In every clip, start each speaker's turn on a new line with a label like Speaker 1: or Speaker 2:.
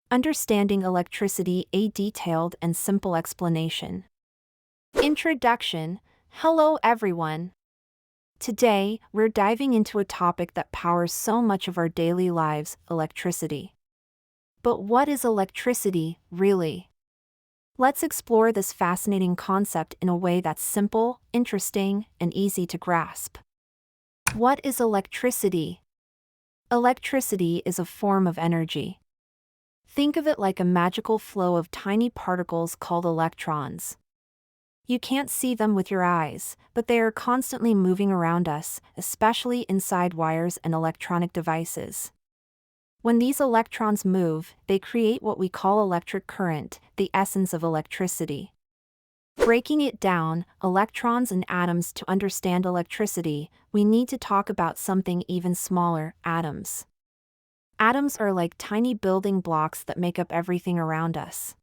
Speaker 1: Understanding electricity, a detailed and simple explanation. Introduction. Hello everyone. Today, we're diving into a topic that powers so much of our daily lives, electricity. But what is electricity, really? Let's explore this fascinating concept in a way that's simple, interesting, and easy to grasp. What is electricity? Electricity is a form of energy. Think of it like a magical flow of tiny particles called electrons. You can't see them with your eyes, but they are constantly moving around us, especially inside wires and electronic devices. When these electrons move, they create what we call electric current, the essence of electricity. Breaking it down, electrons and atoms. To understand electricity, we need to talk about something even smaller, atoms. Atoms are like tiny building blocks that make up everything around us.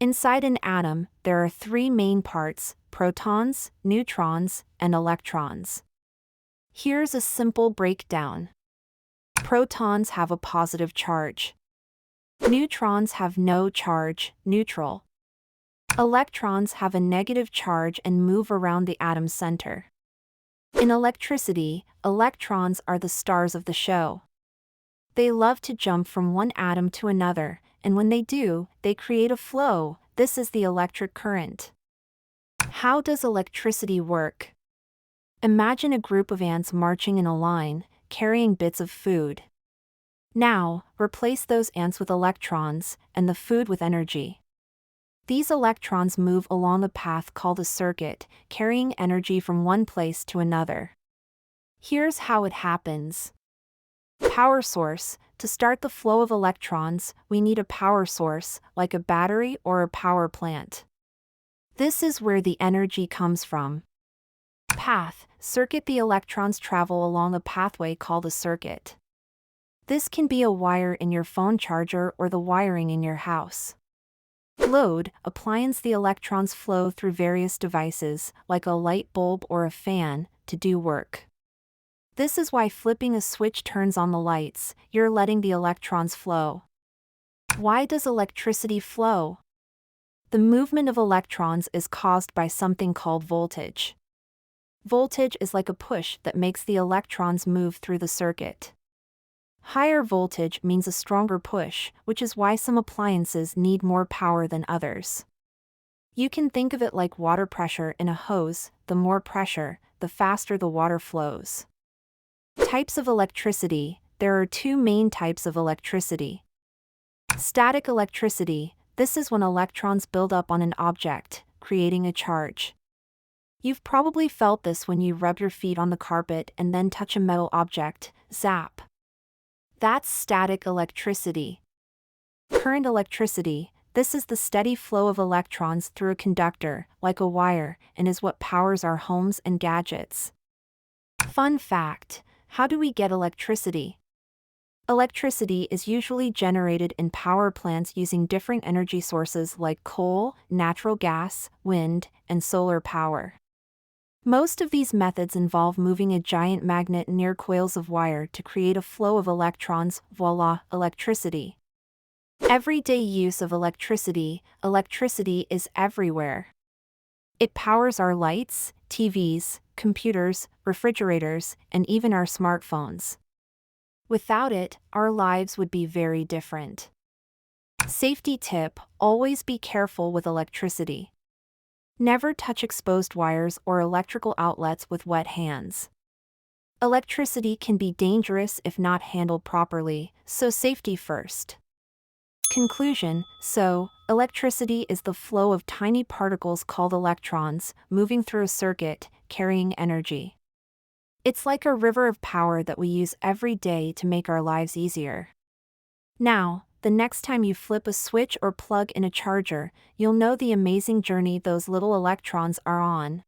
Speaker 1: Inside an atom, there are three main parts: protons, neutrons, and electrons. Here's a simple breakdown. Protons have a positive charge. Neutrons have no charge, neutral. Electrons have a negative charge and move around the atom center. In electricity, electrons are the stars of the show. They love to jump from one atom to another, and when they do, they create a flow. This is the electric current. How does electricity work? Imagine a group of ants marching in a line, carrying bits of food. Now, replace those ants with electrons, and the food with energy. These electrons move along a path called a circuit, carrying energy from one place to another. Here's how it happens. Power source. To start the flow of electrons, we need a power source, like a battery or a power plant. This is where the energy comes from. Path. Circuit. The electrons travel along a pathway called a circuit. This can be a wire in your phone charger or the wiring in your house. Load. Appliance. The electrons flow through various devices, like a light bulb or a fan, to do work. This is why flipping a switch turns on the lights. You're letting the electrons flow. Why does electricity flow? The movement of electrons is caused by something called voltage. Voltage is like a push that makes the electrons move through the circuit. Higher voltage means a stronger push, which is why some appliances need more power than others. You can think of it like water pressure in a hose. The more pressure, the faster the water flows. Types of electricity. There are two main types of electricity. Static electricity. This is when electrons build up on an object, creating a charge. You've probably felt this when you rub your feet on the carpet and then touch a metal object, zap. That's static electricity. Current electricity. This is the steady flow of electrons through a conductor, like a wire, and is what powers our homes and gadgets. Fun fact. How do we get electricity? Electricity is usually generated in power plants using different energy sources like coal, natural gas, wind, and solar power. Most of these methods involve moving a giant magnet near coils of wire to create a flow of electrons. Voila, electricity. Everyday use of electricity. Electricity is everywhere. It powers our lights, TVs, computers, refrigerators, and even our smartphones. Without it, our lives would be very different. Safety tip: always be careful with electricity. Never touch exposed wires or electrical outlets with wet hands. Electricity can be dangerous if not handled properly, so safety first. Conclusion. So, electricity is the flow of tiny particles called electrons, moving through a circuit, carrying energy. It's like a river of power that we use every day to make our lives easier. Now, the next time you flip a switch or plug in a charger, you'll know the amazing journey those little electrons are on.